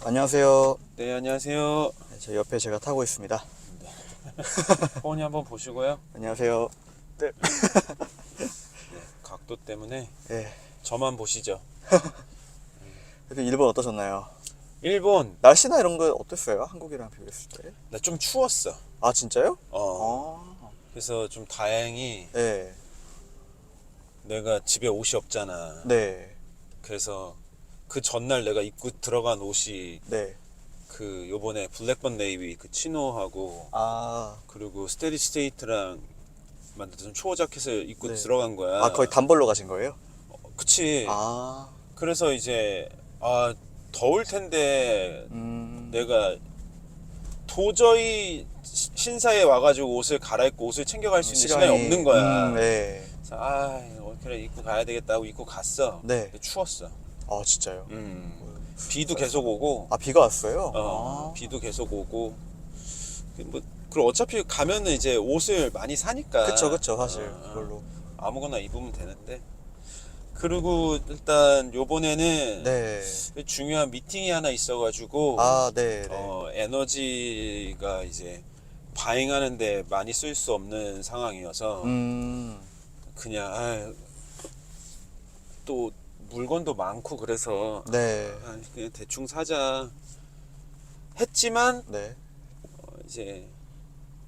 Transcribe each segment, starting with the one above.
안녕하세요. 네, 안녕하세요. 네, 저 옆에 제가 타고 있습니다. 호원이 한번 보시고요. 안녕하세요. 네. 각도 때문에 예. 저만 보시죠. 그래도 일본 어떠셨나요? 일본, 날씨나 이런 거 어땠어요? 한국이랑 비교했을 때? 나 좀 추웠어. 아, 진짜요? 어. 아, 그래서 좀 다행히 네. 내가 집에 옷이 없잖아. 네. 그래서 그 전날 내가 입고 들어간 옷이 네. 그 요번에 블랙번 네이비 그 치노하고 아, 그리고 스테디 스테이트랑 만든 초호 자켓을 입고 네. 들어간 거야. 아, 거의 단벌로 가신 거예요? 그치. 아, 그래서 이제 더울 텐데 내가 도저히 신사에 와가지고 옷을 갈아입고 옷을 챙겨갈 수 있는 시간이 없는 거야. 네. 그래서 그래 입고 가야 되겠다 하고 입고 갔어. 네. 근데 추웠어. 아, 진짜요? 비도 계속 오고, 아, 비가 왔어요? 비도 계속 오고. 뭐 그리고 어차피 가면은 이제 옷을 많이 사니까. 그쵸, 그쵸, 사실. 그걸로. 아무거나 입으면 되는데. 그리고 일단 요번에는 네. 중요한 미팅이 하나 있어가지고 아, 네. 네. 에너지가 이제 바잉하는데 많이 쓸 수 없는 상황이어서 그냥 또 물건도 많고 그래서 네. 그냥 대충 사자 했지만 네. 이제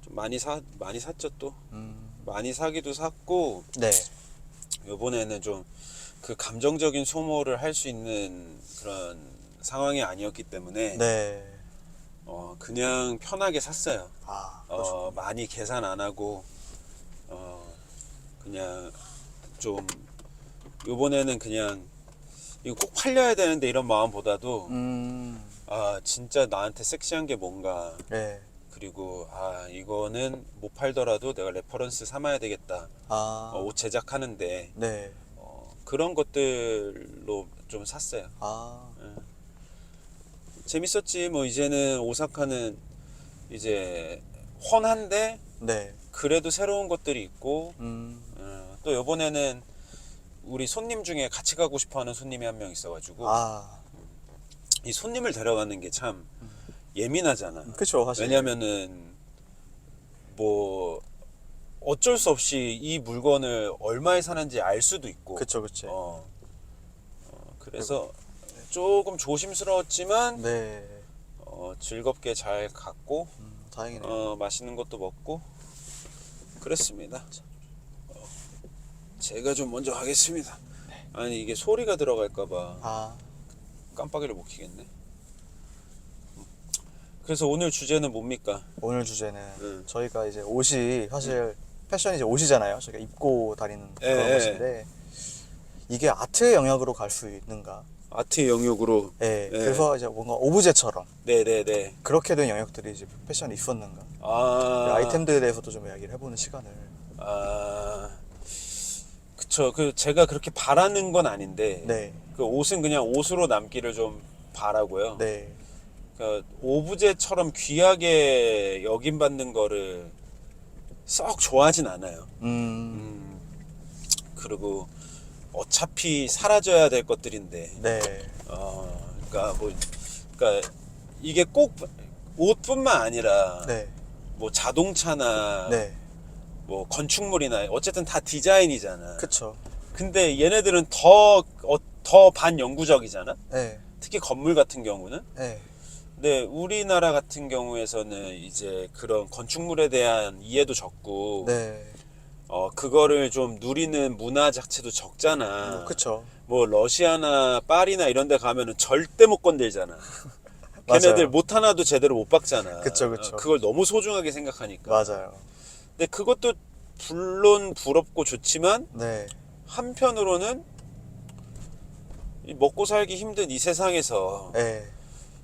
좀 많이 샀죠 또 음, 많이 사기도 샀고 네. 요번에는 좀 그 감정적인 소모를 할 수 있는 그런 상황이 아니었기 때문에 네. 그냥 편하게 샀어요. 아, 그렇죠. 많이 계산 안 하고 그냥 좀 요번에는 그냥 이거 꼭 팔려야 되는데 이런 마음보다도 진짜 나한테 섹시한 게 뭔가 네. 그리고 이거는 못 팔더라도 내가 레퍼런스 삼아야 되겠다. 아, 옷 제작하는데 네. 그런 것들로 좀 샀어요. 아, 재밌었지. 뭐 이제는 오사카는 이제 훤한데 네. 그래도 새로운 것들이 있고 음, 또 이번에는 우리 손님 중에 같이 가고 싶어하는 손님이 한 명 있어가지고 아, 이 손님을 데려가는 게 참 예민하잖아. 그쵸, 사실. 왜냐면은 뭐 어쩔 수 없이 이 물건을 얼마에 사는지 알 수도 있고. 그쵸, 그쵸. 그래서 조금 조심스러웠지만 네. 즐겁게 잘 갔고 다행이네요. 맛있는 것도 먹고 그랬습니다. 제가 좀 먼저 가겠습니다. 아니 이게 소리가 들어갈까봐 아, 깜빡이를 못 켜겠네. 그래서 오늘 주제는 뭡니까? 오늘 주제는 네. 저희가 이제 옷이 사실 패션이 이제 옷이잖아요. 저희가 입고 다니는 예, 그런 예. 것인데 이게 아트의 영역으로 갈 수 있는가? 아트의 영역으로. 네. 예. 그래서 이제 뭔가 오브제처럼 네네네. 그렇게 된 영역들이 이제 패션에 있었는가? 아이템들에 대해서도 좀 이야기를 해보는 시간을. 그쵸. 제가 그렇게 바라는 건 아닌데 네. 그 옷은 그냥 옷으로 남기를 좀 바라고요. 네. 그러니까 오브제처럼 귀하게 여김받는 거를 썩 좋아하진 않아요. 그리고 어차피 사라져야 될 것들인데, 네. 그러니까 이게 꼭 옷뿐만 아니라 네. 뭐 자동차나 네. 뭐 건축물이나 어쨌든 다 디자인이잖아. 그쵸. 근데 얘네들은 더 반영구적이잖아. 네. 특히 건물 같은 경우는. 네. 근데 우리나라 같은 경우에서는 이제 그런 건축물에 대한 이해도 적고, 네. 그거를 좀 누리는 문화 자체도 적잖아. 그쵸. 뭐 러시아나 파리나 이런 데 가면은 절대 못 건들잖아. 걔네들 맞아요. 못 하나도 제대로 못 박잖아. 그쵸, 그쵸. 그걸 너무 소중하게 생각하니까. 맞아요. 근데 그것도 물론 부럽고 좋지만 네. 한편으로는 이 먹고 살기 힘든 이 세상에서 네.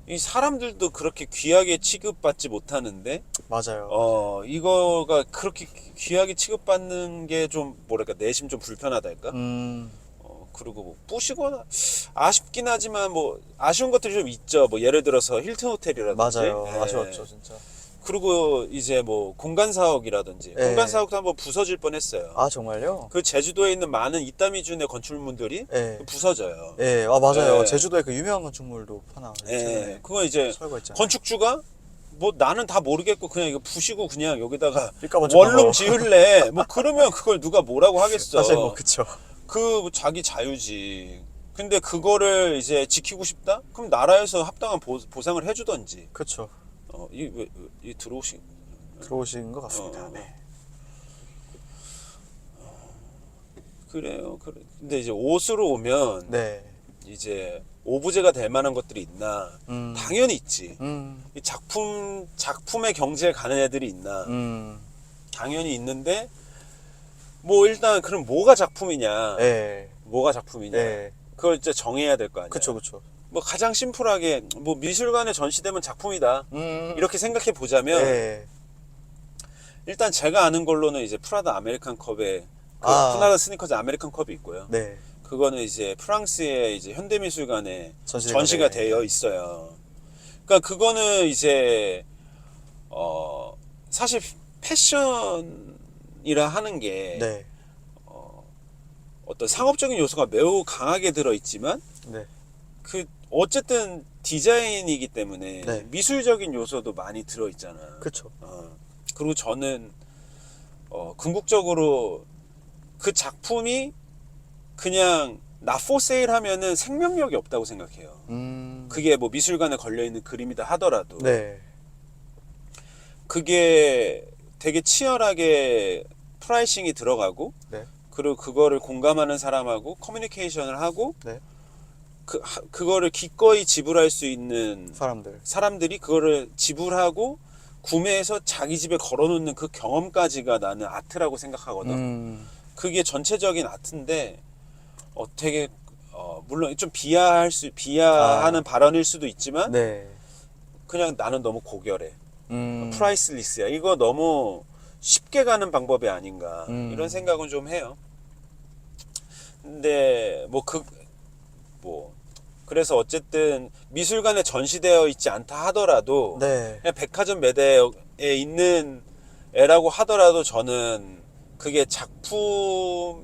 이 사람들도 그렇게 귀하게 취급받지 못하는데 맞아요. 이거가 그렇게 귀하게 취급받는 게 좀 뭐랄까 내심 좀 불편하달까? 그리고 뭐 부시거나 아쉽긴 하지만 뭐 아쉬운 것들이 좀 있죠. 뭐 예를 들어서 힐튼 호텔이라든지. 맞아요. 예. 아쉬웠죠, 진짜. 그리고 이제 뭐 공간 사옥이라든지 예. 공간 사옥도 한번 부서질 뻔했어요. 아 정말요? 그 제주도에 있는 많은 이따미준의 건축물들이 예. 부서져요. 예, 아 맞아요. 예. 제주도에 그 유명한 건축물도 하나 예. 최근에 그거 이제 설거했잖아요. 건축주가 뭐 나는 다 모르겠고 그냥 이거 부시고 그냥 여기다가 그러니까 먼저 원룸 바로. 지을래. 뭐 그러면 그걸 누가 뭐라고 하겠어. 사실 뭐 그쵸. 그 자기 자유지. 근데 그거를 이제 지키고 싶다? 그럼 나라에서 합당한 보상을 해주던지. 그쵸. 이 들어오신. 들어오신 것 같습니다. 어. 네. 그래요. 그래. 근데 이제 옷으로 오면 네. 이제 오브제가 될 만한 것들이 있나? 당연히 있지. 이 작품의 경지에 가는 애들이 있나? 당연히 있는데 뭐 일단 그럼 뭐가 작품이냐? 예. 뭐가 작품이냐? 예. 그걸 이제 정해야 될 거 아니야. 그쵸, 그쵸. 뭐 가장 심플하게 뭐 미술관에 전시되면 작품이다. 이렇게 생각해 보자면 예. 일단 제가 아는 걸로는 이제 프라다 아메리칸 컵에 프라다 스니커즈 아메리칸 컵이 있고요. 네. 그거는 이제 프랑스의 이제 현대미술관에 전시가 전시가 네. 되어 있어요. 그러니까 그거는 이제 사실 패션이라 하는 게 네. 어떤 상업적인 요소가 매우 강하게 들어 있지만 네. 그 어쨌든 디자인이기 때문에 네. 미술적인 요소도 많이 들어 있잖아. 그쵸. 그리고 저는 궁극적으로 그 작품이 그냥 나포 세일 하면은 생명력이 없다고 생각해요. 그게 뭐 미술관에 걸려 있는 그림이다 하더라도 네. 그게 되게 치열하게 프라이싱이 들어가고 네. 그리고 그거를 공감하는 사람하고 커뮤니케이션을 하고 네. 그거를 기꺼이 지불할 수 있는 사람들이 그거를 지불하고 구매해서 자기 집에 걸어놓는 그 경험까지가 나는 아트라고 생각하거든. 그게 전체적인 아트인데 되게 물론 좀 비하하는 발언일 수도 있지만 네. 그냥 나는 너무 고결해. 프라이슬리스야. 이거 너무 쉽게 가는 방법이 아닌가 이런 생각은 좀 해요. 근데 그래서 어쨌든 미술관에 전시되어 있지 않다 하더라도 네. 그냥 백화점 매대에 있는 애라고 하더라도 저는 그게 작품일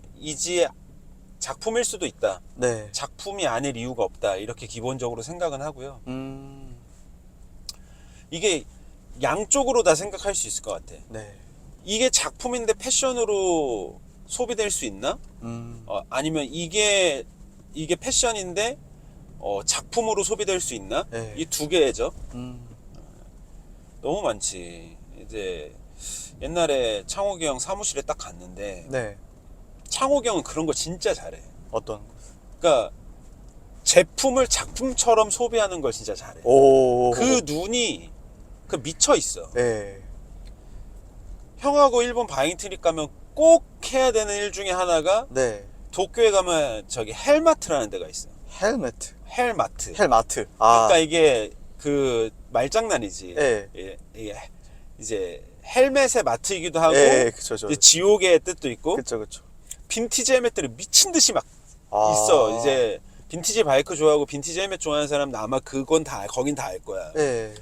수도 있다. 네. 작품이 아닐 이유가 없다. 이렇게 기본적으로 생각은 하고요. 이게 양쪽으로 다 생각할 수 있을 것 같아. 네. 이게 작품인데 패션으로 소비될 수 있나? 아니면 이게 패션인데 작품으로 소비될 수 있나? 네. 이 두 개죠. 너무 많지. 이제 옛날에 창욱이 형 사무실에 딱 갔는데 네. 창욱이 형은 그런 거 진짜 잘해. 어떤? 그러니까 제품을 작품처럼 소비하는 걸 진짜 잘해. 오. 그 눈이 미쳐 있어. 네. 형하고 일본 바잉 트립 가면 꼭 해야 되는 일 중에 하나가 네. 도쿄에 가면 저기 헬마트라는 데가 있어. 헬마트. 헬마트. 아. 그러니까 이게 그 말장난이지. 네. 이게 이제 헬멧의 마트이기도 하고 예, 그쵸, 이제 지옥의 뜻도 있고 그쵸. 빈티지 헬멧들이 미친 듯이 막 아. 있어. 이제 빈티지 바이크 좋아하고 빈티지 헬멧 좋아하는 사람은 아마 거긴 다 알 거야. 네.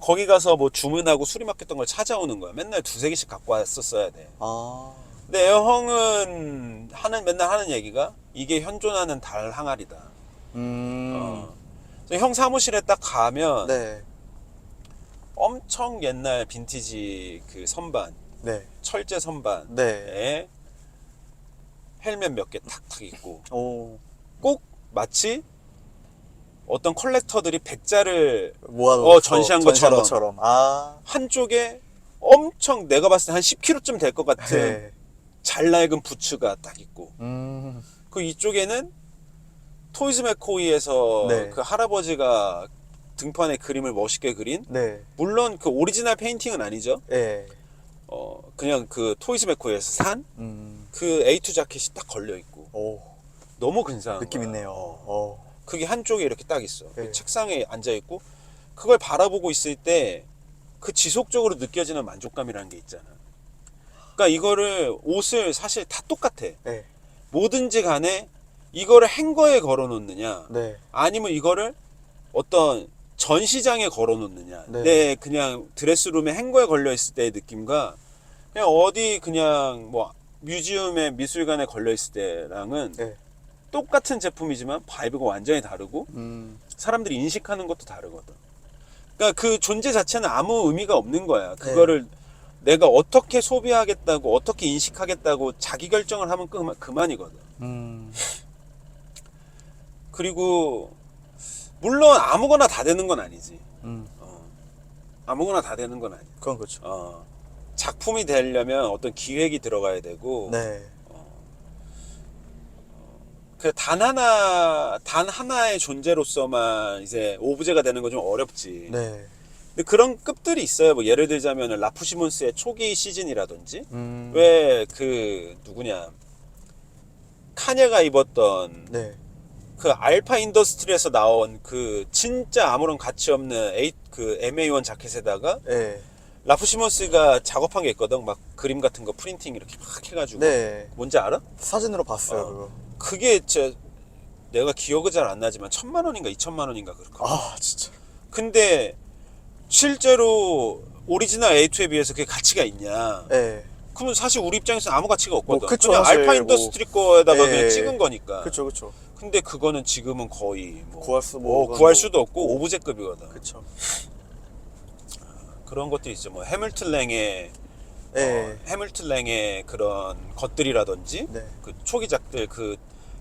거기 가서 뭐 주문하고 수리맡겼던 걸 찾아오는 거야. 맨날 2-3개씩 갖고 왔었어야 돼. 아. 근데 형은 맨날 하는 얘기가 이게 현존하는 달 항아리다. 형 사무실에 딱 가면 네. 엄청 옛날 빈티지 그 선반, 네. 철제 선반에 네. 헬멧 몇 개 탁탁 있고 오. 꼭 마치 어떤 컬렉터들이 백자를 모아놓고 전시한 것처럼. 아. 한쪽에 엄청 내가 봤을 때 한 10kg쯤 될 것 같은 네. 잘 낡은 부츠가 딱 있고 그 이쪽에는 토이즈 맥코이에서 네. 그 할아버지가 등판에 그림을 멋있게 그린 네. 물론 그 오리지널 페인팅은 아니죠. 네. 그냥 그 토이즈 맥코이에서 산 그 A2 자켓이 딱 걸려 있고 오. 너무 근사한 느낌 거야. 있네요. 그게 한쪽에 이렇게 딱 있어. 네. 그 책상에 앉아 있고 그걸 바라보고 있을 때 그 지속적으로 느껴지는 만족감이라는 게 있잖아. 그러니까 이거를 옷을 사실 다 똑같아. 네. 뭐든지 간에 이거를 행거에 걸어 놓느냐 네. 아니면 이거를 어떤 전시장에 걸어놓느냐, 네. 내 그냥 드레스룸에 행거에 걸려있을 때의 느낌과 그냥 어디 그냥 뭐 뮤지엄에 미술관에 걸려있을 때랑은 네. 똑같은 제품이지만 바이브가 완전히 다르고 사람들이 인식하는 것도 다르거든. 그러니까 그 존재 자체는 아무 의미가 없는 거야. 그거를 내가 어떻게 소비하겠다고 어떻게 인식하겠다고 자기 결정을 하면 그만이거든. 그리고 물론 아무거나 다 되는 건 아니지. 아무거나 다 되는 건 아니야. 그건 그렇죠. 작품이 되려면 어떤 기획이 들어가야 되고 네. 그 단 하나의 존재로서만 이제 오브제가 되는 건 좀 어렵지. 네. 근데 그런 급들이 있어요. 뭐 예를 들자면 라프시몬스의 초기 시즌이라든지 음. 왜 그 누구냐 카냐가 입었던 네. 그 알파 인더스트리에서 나온 그 진짜 아무런 가치 없는 그 MA1 자켓에다가 네. 라프시몬스가 작업한 게 있거든. 막 그림 같은 거 프린팅 이렇게 막 해가지고. 네. 뭔지 알아? 사진으로 봤어요, 그거. 그게 내가 기억이 잘 안 나지만 1,000만 원인가 2,000만 원인가 그렇거든. 아, 진짜. 근데 실제로 오리지널 A2에 비해서 그게 가치가 있냐? 네. 그러면 사실 우리 입장에서 아무 가치가 없거든. 뭐, 그쵸, 그냥 사실 알파 인더스트리 거에다가 예. 그냥 찍은 거니까. 그쵸, 그쵸. 근데 그거는 지금은 거의 뭐 구할 수도 없고 오브제급이거든. 그쵸. 그런 것들이 있죠. 뭐 해밀턴랭의 네. 해밀턴랭의 그런 것들이라든지 네. 그 초기작들 그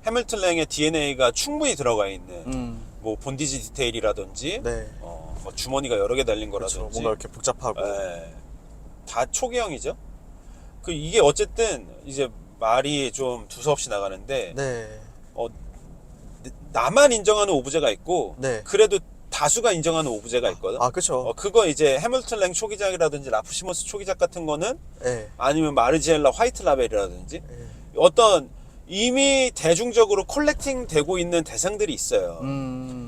해밀턴랭의 DNA가 충분히 들어가 있는 뭐 본디지 디테일이라든지 네. 뭐 주머니가 여러 개 달린 그쵸. 거라든지 뭔가 이렇게 복잡하고. 다 초기형이죠. 그 이게 어쨌든 이제 말이 좀 두서없이 나가는데 네. 나만 인정하는 오브제가 있고 네. 그래도 다수가 인정하는 오브제가 있거든. 아, 그쵸. 그거 이제 해밀턴랭 초기작이라든지 라프시몬스 초기작 같은 거는 네. 아니면 마르지엘라 화이트 라벨이라든지 네. 어떤 이미 대중적으로 컬렉팅 되고 있는 대상들이 있어요.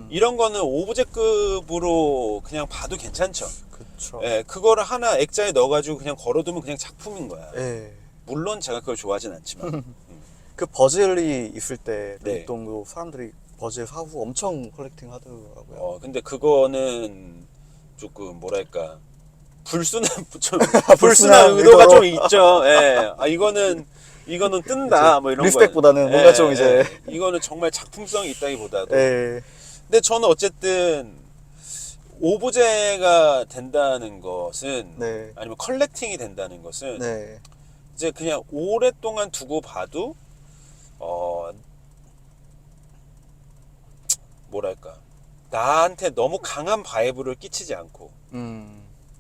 이런 거는 오브제급으로 그냥 봐도 괜찮죠. 그쵸. 예, 그거를 하나 액자에 넣어가지고 그냥 걸어두면 그냥 작품인 거야. 네. 물론 제가 그걸 좋아하진 않지만. 그 버즐이 있을 때, 네. 눈동도 사람들이 버즐 사후 엄청 컬렉팅 하더라고요. 근데 그거는 조금 뭐랄까 불순한 좀 불순한 불순한 의도가 의도로. 좀 있죠. 예. 이거는 뜬다 뭐 이런 거. 리스펙보다는 뭔가 좀 이제. 이거는 정말 작품성이 있다기보다도. 네. 근데 저는 어쨌든 오브제가 된다는 것은 네. 아니면 컬렉팅이 된다는 것은 네. 이제 그냥 오랫동안 두고 봐도 뭐랄까 나한테 너무 강한 바이브를 끼치지 않고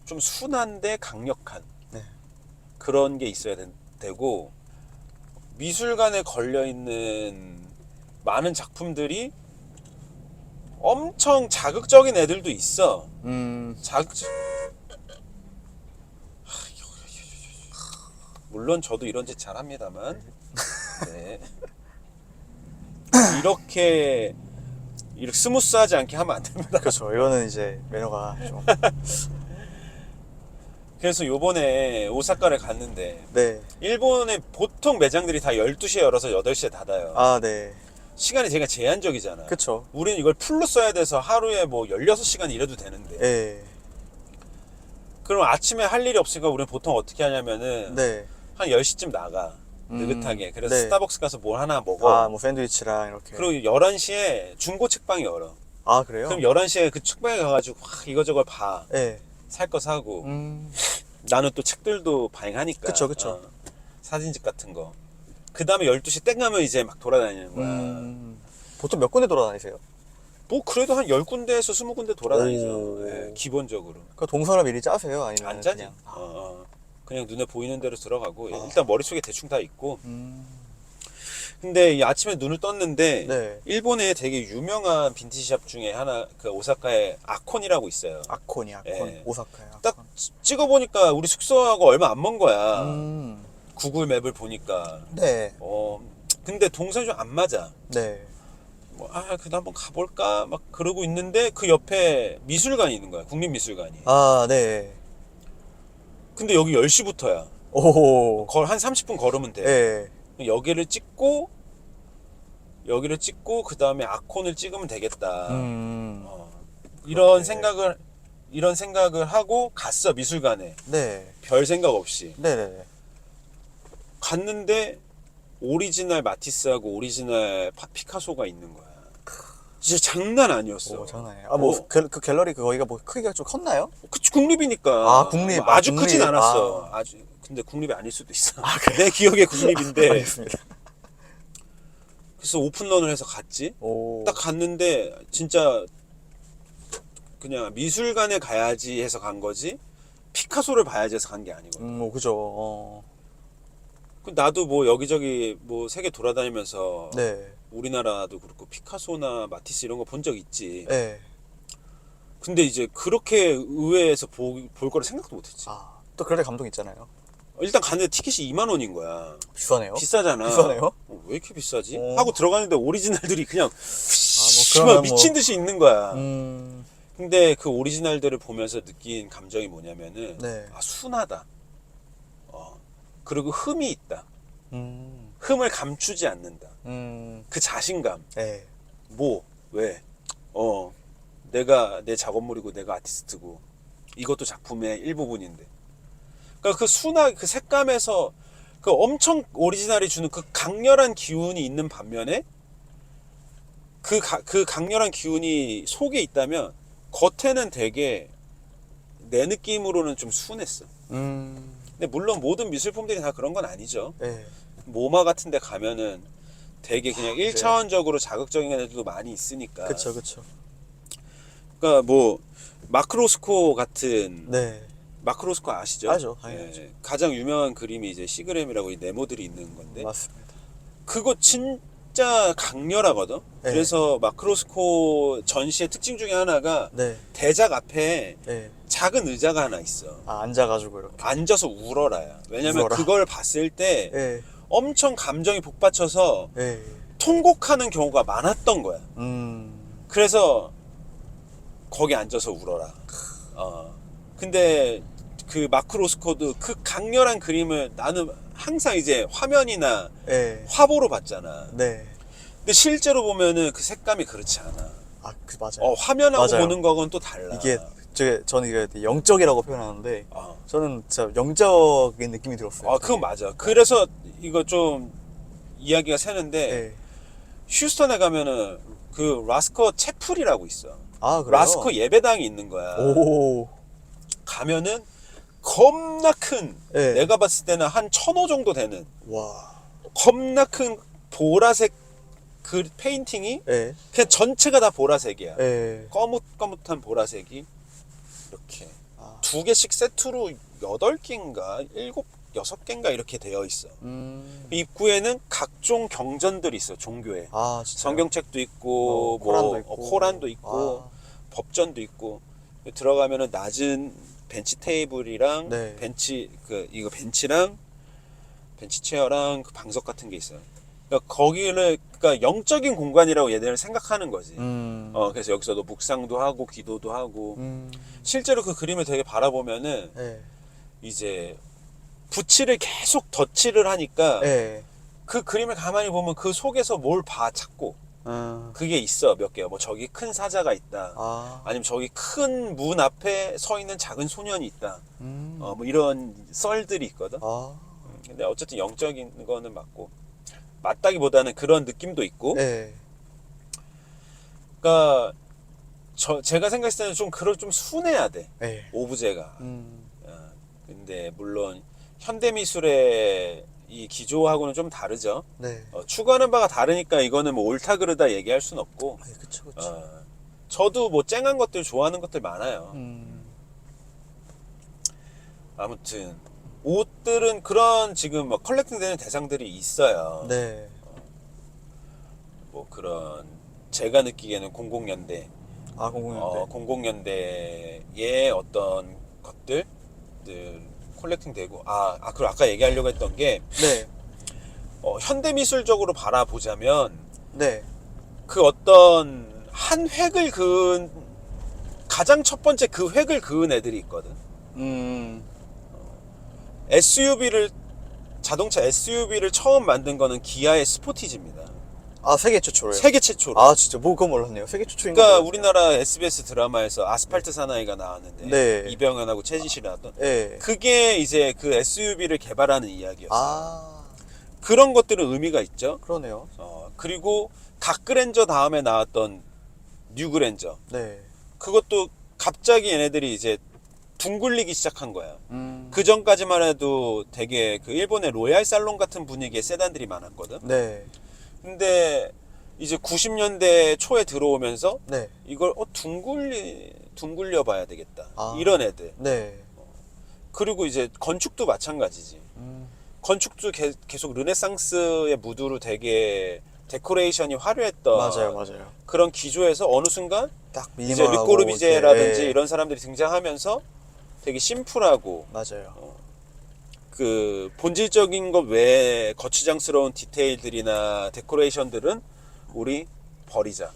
좀 순한데 강력한 네. 그런 게 있어야 되고 미술관에 걸려있는 많은 작품들이 엄청 자극적인 애들도 있어. 물론 저도 이런 짓 잘합니다만 네. 이렇게 스무스하지 않게 하면 안 됩니다. 그렇죠. 이거는 이제 매너가 좀. 그래서 요번에 오사카를 갔는데 네. 일본의 보통 매장들이 다 12시에 열어서 8시에 닫아요. 아, 네. 시간이 되게 제한적이잖아. 그쵸. 우리는 이걸 풀로 써야 돼서 하루에 뭐 16시간 일해도 되는데 네. 그럼 아침에 할 일이 없으니까 우리는 보통 어떻게 하냐면은 네. 한 10시쯤 나가 느긋하게. 그래서 네. 스타벅스 가서 뭘 하나 먹어. 아, 뭐 샌드위치랑 이렇게. 그리고 11시에 중고 책방이 열어. 아, 그래요? 그럼 11시에 그 책방에 가가지고 이거저거 봐. 네. 살 거 사고. 나는 또 책들도 발행하니까. 그쵸, 그쵸. 사진집 같은 거. 그 다음에 12시 땡 가면 이제 막 돌아다니는 거야. 보통 몇 군데 돌아다니세요? 뭐 그래도 한 10군데에서 20군데 돌아다니죠. 오. 예, 기본적으로. 그 동선을 미리 짜세요? 아니면 안 짜지? 그냥? 그냥 눈에 보이는 대로 들어가고 일단 머릿속에 대충 다 있고. 음. 근데 이 아침에 눈을 떴는데 네. 일본에 되게 유명한 빈티지샵 중에 하나 그 오사카에 아콘이라고 있어요. 아콘. 예. 오사카에. 딱 찍어보니까 우리 숙소하고 얼마 안 먼 거야. 음. 구글 맵을 보니까. 네. 근데 동선이 좀 안 맞아. 네. 그래도 한번 가볼까? 막 그러고 있는데 그 옆에 미술관이 있는 거야. 국립미술관이. 아, 네. 근데 여기 10시부터야. 오. 한 30분 걸으면 돼. 네. 여기를 찍고 그 다음에 아콘을 찍으면 되겠다. 이런 네. 생각을 하고 갔어, 미술관에. 네. 별 생각 없이 네네네. 갔는데 오리지널 마티스하고 오리지널 피카소가 있는 거야. 진짜 장난 아니었어. 오, 장난 아니에요. 뭐, 그 갤러리 거기가 뭐 크기가 좀 컸나요? 그치, 국립이니까. 아, 국립. 뭐 아주 국립. 크진 않았어. 아. 근데 국립이 아닐 수도 있어. 아, 그래요? 내 기억에 국립인데. 알겠습니다. 그래서 오픈런을 해서 갔지. 오. 딱 갔는데 진짜 그냥 미술관에 가야지 해서 간 거지. 피카소를 봐야지 해서 간 게 아니거든. 뭐, 그죠. 나도 뭐 여기저기 뭐 세계 돌아다니면서 네. 우리나라도 그렇고 피카소나 마티스 이런 거 본 적 있지. 네. 근데 이제 그렇게 의외에서 볼 거를 생각도 못 했지. 아, 또 그럴 때 감동 있잖아요. 일단 갔는데 티켓이 2만 원인 거야. 비싸네요. 비싸잖아. 비싸네요? 왜 이렇게 비싸지? 오. 하고 들어가는데 오리지널들이 그냥 그러면 미친 듯이 있는 거야. 음. 근데 그 오리지널들을 보면서 느낀 감정이 뭐냐면은 네. 아, 순하다. 그리고 흠이 있다. 음. 흠을 감추지 않는다. 음. 그 자신감. 네. 뭐 왜? 내가 내 작업물이고 내가 아티스트고 이것도 작품의 일부분인데. 그러니까 그 순하 그 색감에서 그 엄청 오리지널이 주는 그 강렬한 기운이 있는 반면에 그 강렬한 기운이 속에 있다면 겉에는 되게 내 느낌으로는 좀 순했어. 근데 물론 모든 미술품들이 다 그런 건 아니죠. 네. 모마 같은 데 가면은 되게 그냥 1차원적으로 자극적인 애들도 많이 있으니까. 그쵸, 그쵸. 그러니까 뭐 마크로스코 같은 네. 마크로스코 아시죠? 알죠, 당연하죠. 가장 유명한 그림이 이제 시그램이라고 이 네모들이 있는 건데 맞습니다. 그거 진짜 강렬하거든. 네. 그래서 마크로스코 전시의 특징 중에 하나가 네. 대작 앞에 네. 작은 의자가 하나 있어. 아, 앉아가지고 이렇게. 앉아서 울어라야. 왜냐면 울어라. 그걸 봤을 때 네. 엄청 감정이 복받쳐서 네. 통곡하는 경우가 많았던 거야. 그래서 거기 앉아서 울어라. 근데 그 마크로스코도 그 강렬한 그림을 나는 항상 이제 화면이나 네. 화보로 봤잖아. 네. 근데 실제로 보면은 그 색감이 그렇지 않아. 아, 맞아요. 화면하고 맞아요. 보는 거건 또 달라. 이게 저는 이게 영적이라고 표현하는데 저는 진짜 영적인 느낌이 들었어요. 그건 맞아. 그래서 이거 좀 이야기가 새는데 네. 휴스턴에 가면은 그 라스코 채플이라고 있어. 아, 그래요? 라스코 예배당이 있는 거야. 오. 가면은 겁나 큰 네. 내가 봤을 때는 한 1,000호 정도 되는 와. 겁나 큰 보라색 그 페인팅이 네. 그냥 전체가 다 보라색이야. 네. 거뭇거뭇한 보라색이 이렇게 아. 2개씩 세트로 8개인가 6개인가 이렇게 되어 있어. 입구에는 각종 경전들이 있어. 종교에 아, 진짜. 성경책도 있고 코란도 있고. 코란도 있고 법전도 있고. 들어가면은 낮은 벤치 테이블이랑 네. 이거 벤치랑 벤치 체어랑 그 방석 같은 게 있어요. 그러니까 그러니까 영적인 공간이라고 얘네를 생각하는 거지. 그래서 여기서도 묵상도 하고 기도도 하고. 실제로 그 그림을 되게 바라보면은 네. 이제 붓칠을 계속 덧칠을 하니까 네. 그 그림을 가만히 보면 그 속에서 뭘 봐 찾고 그게 있어. 몇 개야. 뭐 저기 큰 사자가 있다. 아니면 저기 큰 문 앞에 서 있는 작은 소년이 있다. 뭐 이런 썰들이 있거든. 근데 어쨌든 영적인 거는 맞다기보다는 그런 느낌도 있고. 네. 그러니까 제가 생각했을 때는 좀 순해야 돼. 네. 오브제가. 근데 물론 현대미술의 이 기조하고는 좀 다르죠. 네. 추구하는 바가 다르니까 이거는 뭐 옳다 그르다 얘기할 순 없고. 그쵸, 그쵸. 저도 뭐 쨍한 것들 좋아하는 것들 많아요. 아무튼 옷들은 그런 지금 뭐 컬렉팅되는 대상들이 있어요. 네. 뭐 그런 제가 느끼기에는 00년대, 00년대. 00년대의 어떤 것들 컬렉팅되고 그리고 아까 얘기하려고 했던 게 네. 현대미술적으로 바라보자면 네. 그 어떤 한 획을 그은 가장 첫 번째 그 획을 그은 애들이 있거든. 자동차 SUV를 처음 만든 거는 기아의 스포티지입니다. 아, 세계 최초로요? 세계 최초로. 아, 진짜 뭐 그거 몰랐네요. 세계 최초인가? 그러니까 우리나라 SBS 드라마에서 아스팔트 사나이가 나왔는데 네. 이병헌하고 최진실이 나왔던 네. 그게 이제 그 SUV를 개발하는 이야기였어요. 아, 그런 것들은 의미가 있죠. 그러네요. 그리고 다크렌저 다음에 나왔던 뉴그랜저. 네. 그것도 갑자기 얘네들이 이제 둥글리기 시작한 거야. 음. 그 전까지만 해도 되게 그 일본의 로얄 살롱 같은 분위기의 세단들이 많았거든. 네. 근데 이제 90년대 초에 들어오면서 네. 이걸 둥글려 봐야 되겠다. 아. 이런 애들. 네. 그리고 이제 건축도 마찬가지지. 건축도 계속 르네상스의 무드로 되게 데코레이션이 화려했던 맞아요, 맞아요. 그런 기조에서 어느 순간 딱 이제 미니멀하고 르꼬르비제라든지 이렇게, 이런 사람들이 등장하면서 되게 심플하고 맞아요. 그 본질적인 것 외에 거추장스러운 디테일들이나 데코레이션들은 우리 버리자.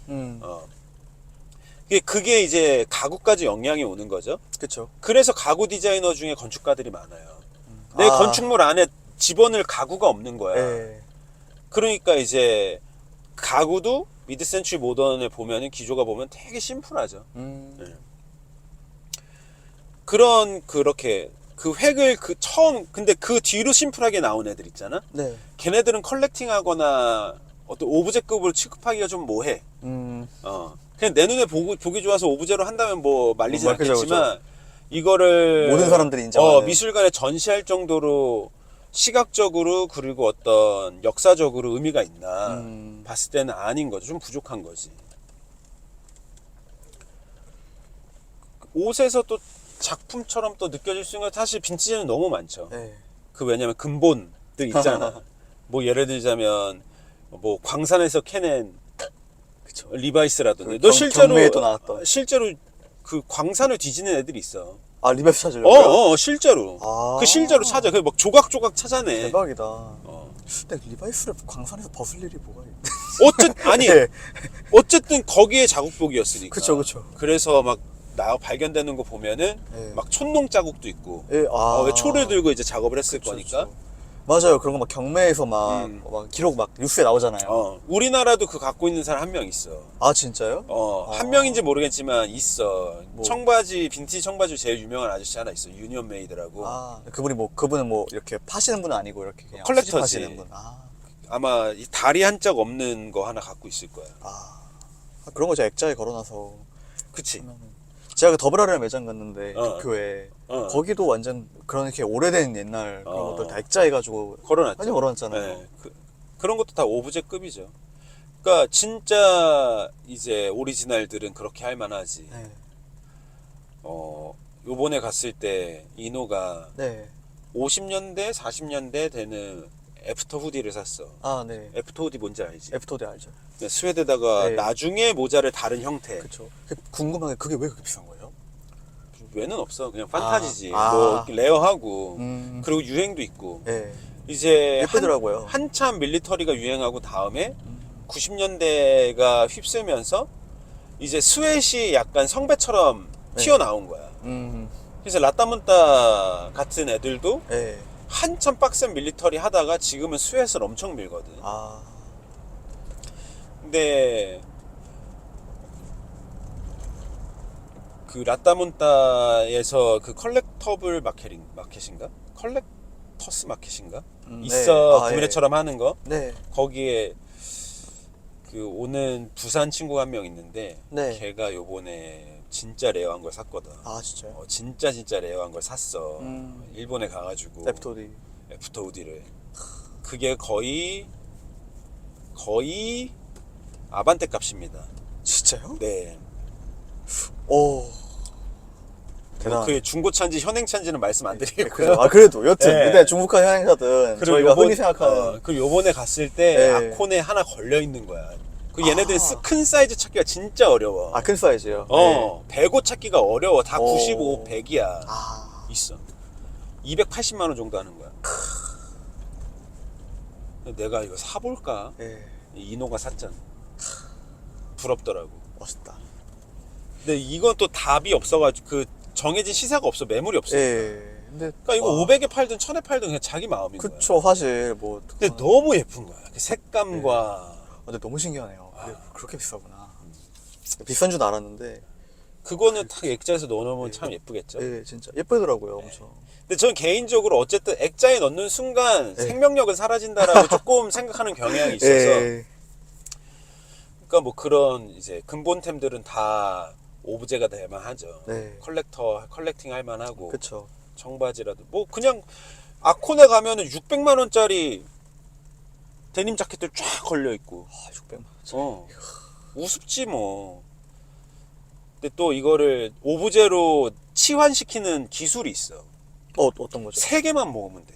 그게 이제 가구까지 영향이 오는 거죠. 그쵸. 그래서 가구 디자이너 중에 건축가들이 많아요. 내 아. 건축물 안에 집어넣을 가구가 없는 거야. 네. 그러니까 이제 가구도 미드 센추리 모던에 보면은 기조가 보면 되게 심플하죠. 네. 그렇게 그 획을 그 처음 근데 그 뒤로 심플하게 나온 애들 있잖아. 네. 걔네들은 컬렉팅하거나 어떤 오브제급으로 취급하기가 좀 뭐해. 그냥 내 눈에 보기 좋아서 오브제로 한다면 뭐 말리진 그죠, 않겠지만 이거를 모든 사람들이 인정하는. 미술관에 전시할 정도로 시각적으로 그리고 어떤 역사적으로 의미가 있나 봤을 때는 아닌 거죠. 좀 부족한 거지. 옷에서 또 작품처럼 또 느껴질 수 있는 건 사실 빈티지는 너무 많죠. 네. 그 왜냐면 근본들 있잖아. 뭐 예를 들자면 뭐 광산에서 캐낸 그쵸. 리바이스라든지 그 너 실제로 경매에도 나왔던. 실제로 그 광산을 뒤지는 애들이 있어. 아, 리베프 찾으려고요? 실제로. 아. 그 실제로 찾아. 그 막 조각조각 찾아내. 대박이다. 근데 리바이스를 광산에서 벗을 일이 뭐가 있 아니 네. 어쨌든 거기에 자국복이었으니까. 그쵸, 그쵸. 그래서 막 발견되는 거 보면은 네. 막 촌농 자국도 있고. 예, 아. 왜 초를 들고 이제 작업을 했을 그쵸, 거니까. 그쵸. 맞아요. 그런 거 막 경매에서 막 기록 막 뉴스에 나오잖아요. 우리나라도 그 갖고 있는 사람 한 명 있어. 아, 진짜요? 한 명인지 모르겠지만 있어. 뭐. 청바지 빈티지 청바지 제일 유명한 아저씨 하나 있어. 유니온 메이드라고. 아, 그분은 뭐 이렇게 파시는 분은 아니고 이렇게 그냥 컬렉터지. 수집하시는 분. 아마 이 다리 한 짝 없는 거 하나 갖고 있을 거야. 그런 거 제가 액자에 걸어놔서. 그치. 제가 그 더블아레나 매장 갔는데 도쿄에 어. 거기도 완전 그런 이렇게 오래된 옛날 그런 것들 다 액자해가지고 걸어놨죠. 완전 걸어놨잖아요. 네. 그런 것도 다 오브제급이죠. 그러니까 진짜 이제 오리지널들은 그렇게 할 만하지. 네. 요번에 갔을 때 이노가 네. 50년대 40년대 되는 애프터 후디를 샀어. 아, 네. 애프터 후디 뭔지 알지? 애프터드 알죠? 스웨드에다가 네. 나중에 모자를 다른 형태. 그쵸. 궁금한 게 그게 왜 그렇게 비싼 거예요? 왜는 없어. 그냥 판타지지. 아. 뭐 레어하고 그리고 그리고 유행도 있고. 네. 이제 예쁘더라고요. 한참 밀리터리가 유행하고 다음에 90년대가 휩쓸면서 이제 스웨시 약간 성배처럼 네. 튀어나온 거야. 그래서 라따문따 같은 애들도 네. 한참 빡센 밀리터리 하다가 지금은 스웨트를 엄청 밀거든. 근데 그 라따문따에서 그 컬렉터블 마켓인가? 컬렉터스 마켓인가? 있어. 네. 구미래처럼 하는 거. 네. 거기에 그 오는 부산 친구가 한 명 있는데 네. 걔가 요번에 진짜 레어한 걸 샀거든. 아, 진짜요? 진짜 레어한 걸 샀어. 일본에 가가지고 애프터 우디를. 그게 거의 아반떼 값입니다. 진짜요? 네. 오. 대단. 그 중고차인지 현행차인지는 말씀 안 드리고요. 그죠. 그래도 여튼 네. 근데 중국화 현행사든 저희가 흔히 생각하는 그리고 요번에 갔을 때 네. 아콘에 하나 걸려 있는 거야. 그 얘네들 큰 사이즈 찾기가 진짜 어려워. 큰 사이즈요. 105 찾기가 어려워. 다 오. 95, 100이야. 있어. 280만 원 정도 하는 거야. 내가 이거 사볼까? 이노가 샀잖아. 부럽더라고. 멋있다. 근데 이건 또 답이 없어가지고 그 정해진 시세가 없어. 매물이 없어. 근데 그러니까 이거 500에 팔든 1000에 팔든 그냥 자기 마음인 거야. 그쵸. 사실 뭐. 근데 너무 예쁜 거야. 그 색감과 근데 너무 신기하네요. 그렇게 비싸구나. 비싼 줄 알았는데. 그거는 딱 액자에서 넣어놓으면 참 예쁘겠죠. 네, 진짜 예쁘더라고요, 엄청. 근데 저는 개인적으로 어쨌든 액자에 넣는 순간 네. 생명력은 사라진다라고 조금 생각하는 경향이 있어서. 예. 그러니까 뭐 그런 이제 근본템들은 다 오브제가 될 만하죠. 네. 컬렉팅 할 만하고. 그쵸. 청바지라도 뭐 그냥 아코네 가면은 600만 원짜리 데님 자켓들 쫙 걸려 있고. 600만 어. 우습지 뭐. 근데 또 이거를 오브제로 치환시키는 기술이 있어. 어떤 거죠? 3개만 모으면 돼.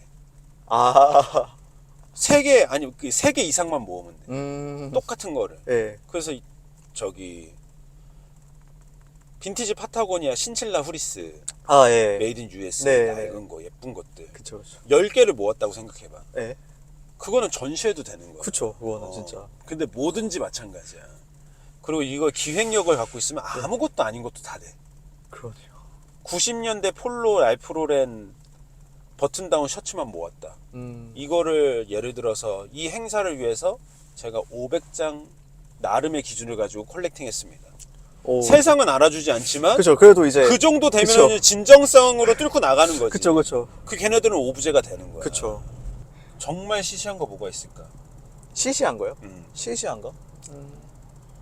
아. 3개 아니 3개 이상만 모으면 돼. 똑같은 거를. 예. 그래서 저기 빈티지 파타고니아 신칠라 후리스 아, 예. 메이드 인 USA 네, 낡은 거 예쁜 것들 그쵸, 그쵸. 10개를 모았다고 생각해봐. 예. 그거는 전시해도 되는 거야. 그쵸, 그거는 진짜. 근데 뭐든지 마찬가지야. 그리고 이거 기획력을 갖고 있으면 아무것도 아닌 것도 다 돼. 그러네요. 90년대 폴로 랄프로렌 버튼다운 셔츠만 모았다. 이거를 예를 들어서 이 행사를 위해서 제가 500장 나름의 기준을 가지고 컬렉팅했습니다. 오. 세상은 알아주지 않지만 그쵸, 그래도 이제. 그 정도 되면 그쵸. 진정성으로 뚫고 나가는 거지. 그쵸, 그쵸. 그 걔네들은 오브제가 되는 거야. 그쵸. 정말 시시한 거 뭐가 있을까? 시시한 거요? 음. 시시한 거?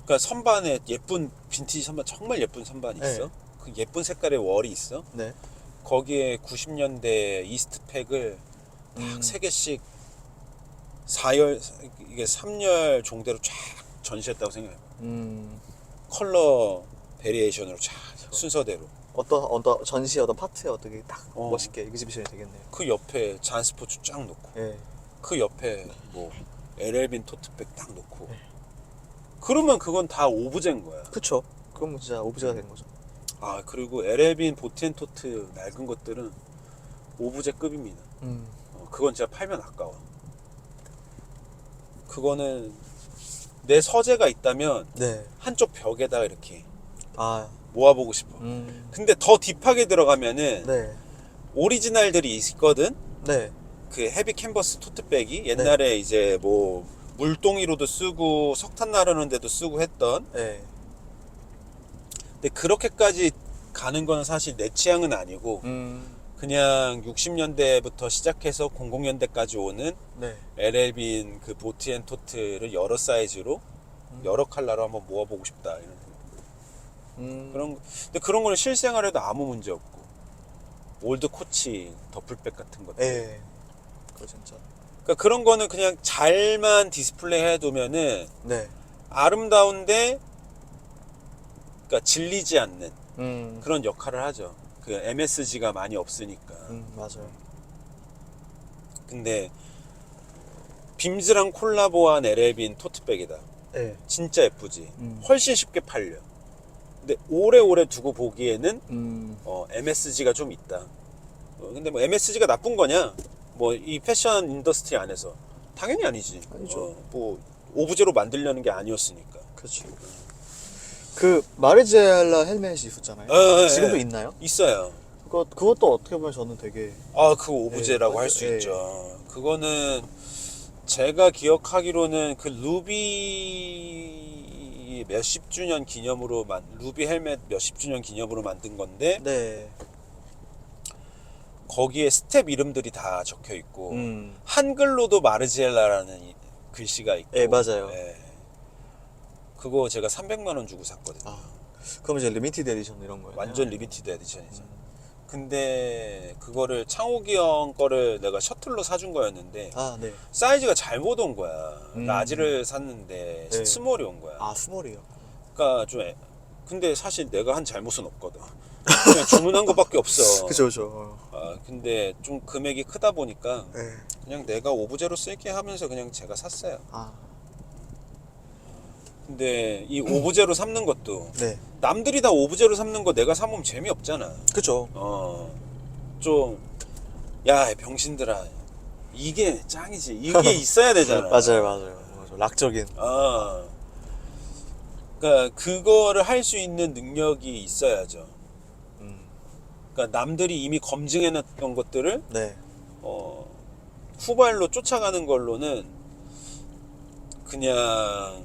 그러니까 선반에 예쁜 빈티지 선반, 정말 예쁜 선반이 있어. 네. 그 예쁜 색깔의 월이 있어. 네. 거기에 90년대 이스트팩을 딱 3개씩 4열 이게 3열 종대로 쫙 전시했다고 생각해. 컬러 베리에이션으로 쫙 순서대로. 어떤 전시 어떤 파트에 어떻게 딱 어. 멋있게 에ግዚ비션이 되겠네요. 그 옆에 잔스포츠 쫙 놓고. 예. 그 옆에 뭐 LL빈 토트백 딱 놓고. 그러면 그건 다 오브제인 거야. 그쵸. 그건 진짜 오브제가 되는 거죠. 아 그리고 LL빈 보티앤토트 낡은 것들은 오브제급입니다. 그건 진짜 팔면 아까워. 그거는 내 서재가 있다면 네. 한쪽 벽에다가 이렇게 아. 모아보고 싶어. 근데 더 딥하게 들어가면은 네. 오리지널들이 있거든. 네. 그 헤비 캔버스 토트백이 옛날에 이제 뭐 물동이로도 쓰고 석탄 나르는 데도 쓰고 했던. 네. 근데 그렇게까지 가는 건 사실 내 취향은 아니고 그냥 60년대부터 시작해서 00년대까지 오는 네. LL빈 그 보티앤토트를 여러 사이즈로 여러 컬러로 한번 모아보고 싶다 이런 생각. 근데 그런 거는 실생활에도 아무 문제 없고 올드 코치 더플백 같은 것들. 예. 그거 진짜. 그러니까 그런 거는 그냥 잘만 디스플레이 해두면은 네. 아름다운데 그러니까 질리지 않는 그런 역할을 하죠. 그 MSG가 많이 없으니까. 맞아요. 근데 빔즈랑 콜라보한 LL빈 토트백이다. 예. 진짜 예쁘지. 훨씬 쉽게 팔려. 근데 오래오래 두고 보기에는 MSG가 좀 있다. 근데 뭐 MSG가 나쁜 거냐? 뭐 이 패션 인더스트리 안에서 당연히 아니지. 아니죠. 뭐 오브제로 만들려는 게 아니었으니까. 그렇죠. 그 마르제알라 헬멧이 있었잖아요. 예, 지금도 예. 있나요? 있어요. 그것도 어떻게 보면 저는 되게 그 오브제라고 네, 할 수 네. 있죠. 그거는 제가 기억하기로는 그 루비 몇십 주년 기념으로 루비 헬멧 몇십 주년 기념으로 만든 건데 네. 거기에 스텝 이름들이 다 적혀 있고 한글로도 마르지엘라라는 글씨가 있고. 예, 맞아요. 예. 그거 제가 300만 원 주고 샀거든요. 그럼 이제 리미티드 에디션 이런 거예요? 완전 리미티드 에디션이죠. 근데 그거를 창욱이 형 거를 내가 셔틀로 사준 거였는데 아, 네. 사이즈가 잘못 온 거야. 라지를 샀는데 네. 스몰이 온 거야. 아, 스몰이요. 그러니까 근데 사실 내가 한 잘못은 없거든. 그냥 주문한 것밖에 없어. 그죠, 그죠. 근데 좀 금액이 크다 보니까 네. 그냥 내가 오브제로 쓸게 하면서 그냥 제가 샀어요. 근데 이 오브제로 삼는 것도 네. 남들이 다 오브제로 삼는 거 내가 사면 재미없잖아. 그죠. 좀 야 병신들아 이게 짱이지. 이게 있어야 되잖아. 맞아요. 락적인. 그러니까 그거를 할 수 있는 능력이 있어야죠. 그러니까 남들이 이미 검증해놨던 것들을 네. 후발로 쫓아가는 걸로는 그냥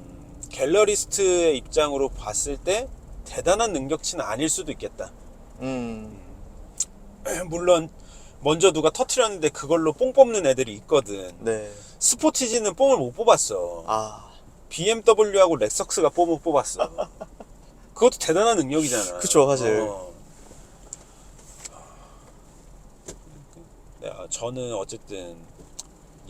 갤러리스트의 입장으로 봤을 때 대단한 능력치는 아닐 수도 있겠다. 물론 먼저 누가 터트렸는데 그걸로 뽕 뽑는 애들이 있거든. 네. 스포티지는 뽕을 못 뽑았어. 아, BMW하고 렉석스가 뽕을 뽑았어. 그것도 대단한 능력이잖아. 그쵸, 사실. 저는 어쨌든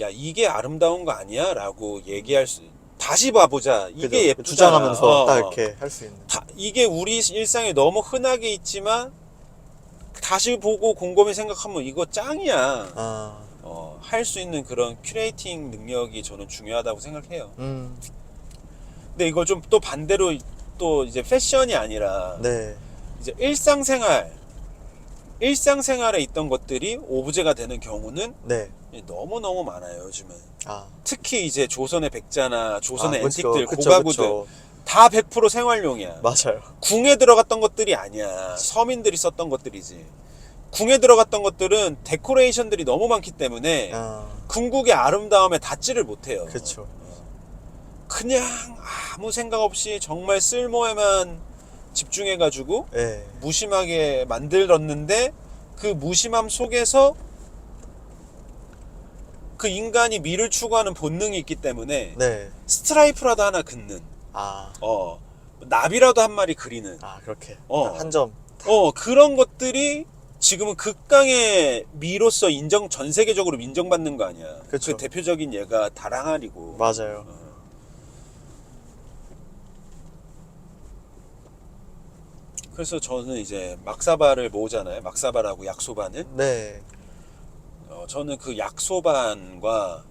야 이게 아름다운 거 아니야? 라고 얘기할 수 다시 봐보자. 이게 그죠. 예쁘다. 주장하면서 딱 이렇게 할 수 있는. 이게 우리 일상에 너무 흔하게 있지만 다시 보고 곰곰이 생각하면 이거 짱이야. 아, 할 수 있는 그런 큐레이팅 능력이 저는 중요하다고 생각해요. 근데 이걸 좀 또 반대로 또 이제 패션이 아니라 네. 이제 일상생활에 있던 것들이 오브제가 되는 경우는 네. 너무너무 많아요, 요즘은. 아, 특히 이제 조선의 백자나 조선의 아, 그쵸. 앤틱들, 그쵸, 고가구들 그쵸. 다 100% 생활용이야. 맞아요. 궁에 들어갔던 것들이 아니야. 서민들이 썼던 것들이지. 궁에 들어갔던 것들은 데코레이션들이 너무 많기 때문에 아, 궁극의 아름다움에 닿지를 못해요. 그쵸. 그냥 아무 생각 없이 정말 쓸모에만 집중해가지고 네. 무심하게 만들었는데 그 무심함 속에서 그 인간이 미를 추구하는 본능이 있기 때문에 네. 스트라이프라도 하나 긋는 아, 나비라도 한 마리 그리는 아, 그렇게. 어. 한 점. 그런 것들이 지금은 극강의 미로서 전 세계적으로 인정받는 거 아니야. 그쵸. 그 대표적인 예가 다랑알이고. 맞아요. 그래서 저는 이제 막사바를 모으잖아요. 막사바라고 약소반을. 네. 저는 그 약소반과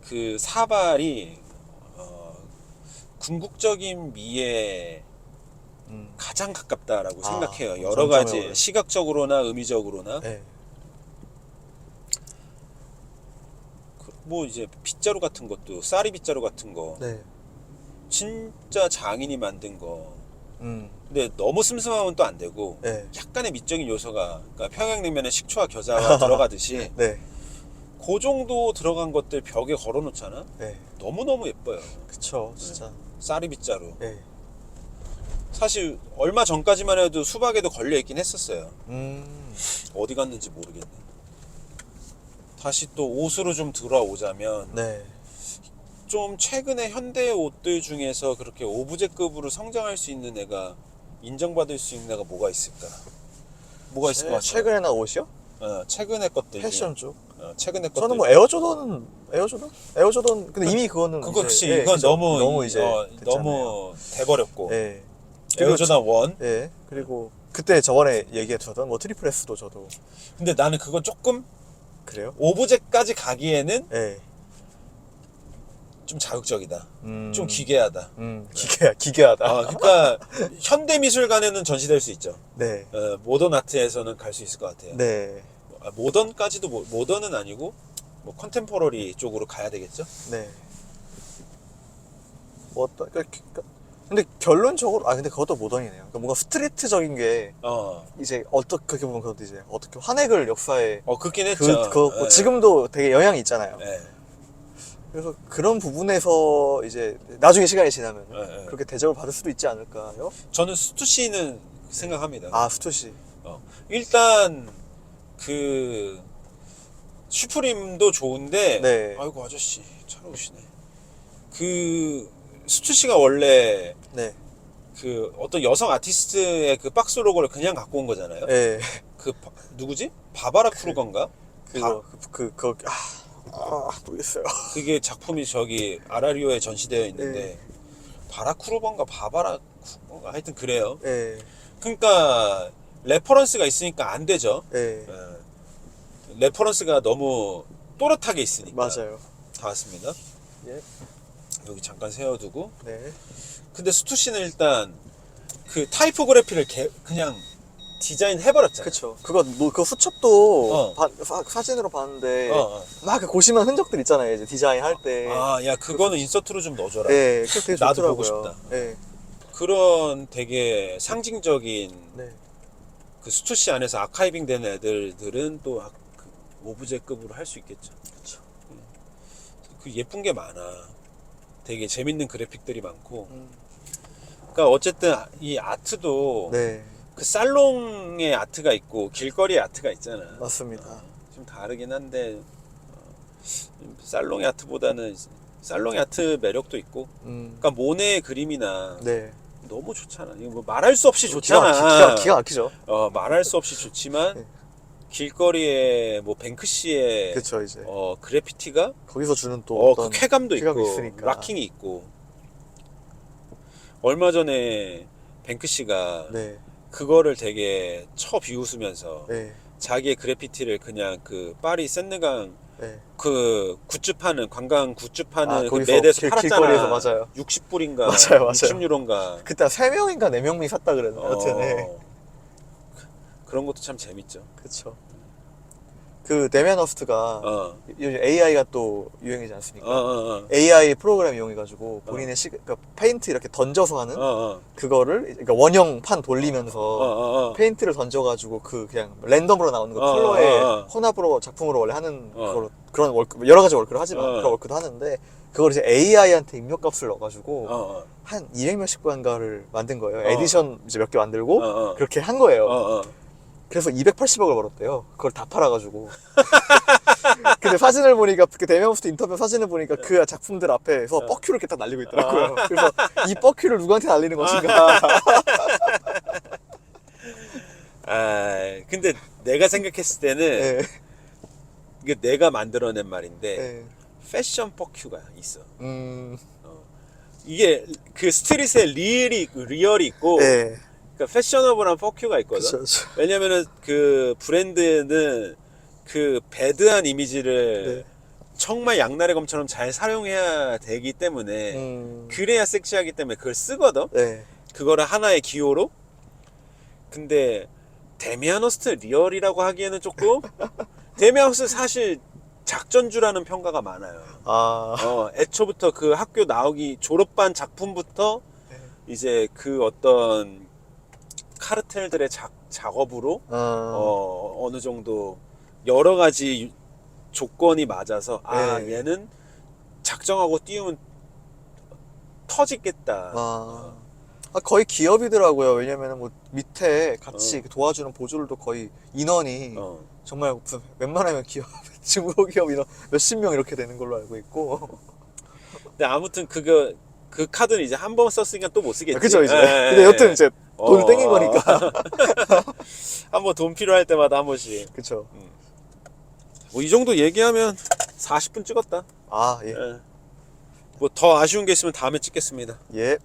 그 사발이 궁극적인 미에 가장 가깝다라고 생각해요. 여러 가지 점점에 시각적으로나 의미적으로나. 네. 뭐 이제 빗자루 같은 것도 쌀이 빗자루 같은 거 네. 진짜 장인이 만든 거. 음. 근데 너무 슴슴하면 또 안 되고 네. 약간의 미적인 요소가 그러니까 평양냉면에 식초와 겨자가 들어가듯이 네. 그 정도 들어간 것들 벽에 걸어 놓잖아. 네. 너무너무 예뻐요. 그쵸, 진짜. 쌀이 빗자루. 네. 사실 얼마 전까지만 해도 수박에도 걸려 있긴 했었어요. 음. 어디 갔는지 모르겠네. 다시 또 옷으로 좀 들어오자면 네. 좀 최근에 현대 옷들 중에서 그렇게 오브제급으로 성장할 수 있는 애가 인정받을 수 있는 애가 뭐가 있을까? 뭐가 있을 것 같아요? 최근에 나온 옷이요? 최근에 것들. 패션 쪽. 최근에 것들. 저는 뭐 에어조던? 근데 이미 그거는 그거 이제, 그치. 이건 그죠. 너무 이제 됐잖아요. 너무 돼버렸고. 네. 에어조단 1. 예. 그리고 그때 저번에 얘기했던 뭐 트리플 S도 저도 근데 나는 그건 조금 그래요? 오브제까지 가기에는 예. 좀 자극적이다. 좀 좀 기괴하다. 기괴하다. 그러니까 현대미술관에는 전시될 수 있죠. 네. 모던 아트에서는 갈 수 있을 것 같아요. 네. 모던까지도 모던은 아니고 뭐 컨템포러리 쪽으로 가야 되겠죠. 네. 뭐 어떤 근데 결론적으로 근데 그것도 모던이네요. 그러니까 뭔가 스트리트적인 게 이제 어떻게 보면 그것도 이제 어떻게 환해글 역사에 그렇긴 했죠. 그거 지금도 되게 영향이 있잖아요. 네. 그래서 그런 부분에서 이제 나중에 시간이 지나면 네. 그렇게 대접을 받을 수도 있지 않을까요? 저는 스투시는 생각합니다. 스투시. 일단 그 슈프림도 좋은데 네. 아이고 아저씨 잘 오시네. 그 스투시가 원래 네. 그 어떤 여성 아티스트의 그 박스 로고를 그냥 갖고 온 거잖아요. 네. 누구지? 바바라 크루건가? 그거 모르겠어요. 그게 작품이 저기 아라리오에 전시되어 있는데 네. 바라쿠르번가 바바라 하여튼 그래요. 네. 그러니까 레퍼런스가 있으니까 안 되죠. 네. 레퍼런스가 너무 또렷하게 있으니까. 맞아요. 다 왔습니다. 예. 여기 잠깐 세워두고. 네. 근데 스투시는 일단 그 타이포그래피를 그냥 디자인 해버렸잖아요. 그쵸. 그거 수첩도 어. 사진으로 봤는데 어. 막 그 고심한 흔적들 있잖아요. 이제 디자인 할 때. 야 그거는 인서트로 좀 넣어줘라. 네. 그거 되게 나도 좋더라고요. 보고 싶다. 네. 그런 되게 상징적인 네. 그 스투시 안에서 아카이빙 된 애들은 또 오브제급으로 할 수 있겠죠. 그쵸. 그 예쁜 게 많아. 되게 재밌는 그래픽들이 많고. 그러니까 어쨌든 이 아트도 네. 그 살롱의 아트가 있고 길거리의 아트가 있잖아. 맞습니다. 좀 다르긴 한데 살롱의 아트보다는 살롱의 아트 매력도 있고. 그러니까 모네의 그림이나 네. 너무 좋잖아. 이거 뭐 말할 수 없이 좋잖아. 기가 막히죠. 말할 수 없이 좋지만 네. 길거리에 뭐 뱅크시의 그쵸, 이제. 그래피티가 거기서 주는 또 그 쾌감도 쾌감이 있고 있으니까. 락킹이 있고. 얼마 전에 뱅크시가 네. 그거를 되게 비웃으면서 네. 자기의 그래피티를 그냥 그 파리 센느강 네. 그 굿즈 파는 관광 굿즈 파는 그 거기서 매대에서 팔았잖아. 길거리에서 맞아요. 60불인가 맞아요. 60유로인가. 그때 3명인가 4명이 샀다 그랬나? 여튼, 네. 그런 것도 참 재밌죠. 그쵸. 그, 데미안 허스트가 요즘 AI가 또 유행이지 않습니까? AI 프로그램 이용해가지고 본인의 그러니까 페인트 이렇게 던져서 하는 그거를, 그러니까 원형판 돌리면서 페인트를 던져가지고 그냥 랜덤으로 나오는 그 컬러에 혼합으로 작품으로 원래 하는 그런 워크, 여러 가지 워크를 하지만 그런 워크도 하는데 그걸 이제 AI한테 입력값을 넣어가지고 한 200몇십 관가를 만든 거예요. 에디션 이제 몇 개 만들고 그렇게 한 거예요. 그래서 280억을 벌었대요. 그걸 다 팔아가지고. 근데 사진을 보니까, 그 데미안호스트 인터뷰 사진을 보니까 그 작품들 앞에서 뻑큐를 이렇게 딱 날리고 있더라고요. 그래서 이 뻑큐를 누구한테 날리는 것인가. 근데 내가 생각했을 때는 네. 이게 내가 만들어낸 말인데 네. 패션 뻑큐가 있어. 이게 그 스트릿에 리얼이 있고 네. 그러니까 패셔너블한 뻑큐가 있거든. 그쵸, 그쵸. 왜냐면은 그 브랜드는 그 배드한 이미지를 정말 양날의 검처럼 잘 사용해야 되기 때문에 그래야 섹시하기 때문에 그걸 쓰거든. 네. 그거를 하나의 기호로. 근데 데미안 허스트 리얼이라고 하기에는 조금 데미안 허스트 사실 작전주라는 평가가 많아요. 애초부터 그 학교 나오기 졸업반 작품부터 이제 그 어떤 카르텔들의 작업으로 어느 정도 여러 가지 조건이 맞아서 얘는 작정하고 띄우면 터지겠다. 거의 기업이더라고요. 왜냐면은 뭐 밑에 같이 도와주는 보조들도 거의 인원이 정말 웬만하면 기업 중소기업 인원 몇십 명 이렇게 되는 걸로 알고 있고. 근데 아무튼 그 카드는 이제 한 번 썼으니까 또 못 쓰겠지. 그죠 이제. 근데 여튼 이제 돈 땡긴 거니까. 한번 돈 필요할 때마다 한 번씩. 그쵸. 뭐 이 정도 얘기하면 40분 찍었다. 예. 뭐 더 아쉬운 게 있으면 다음에 찍겠습니다. 예.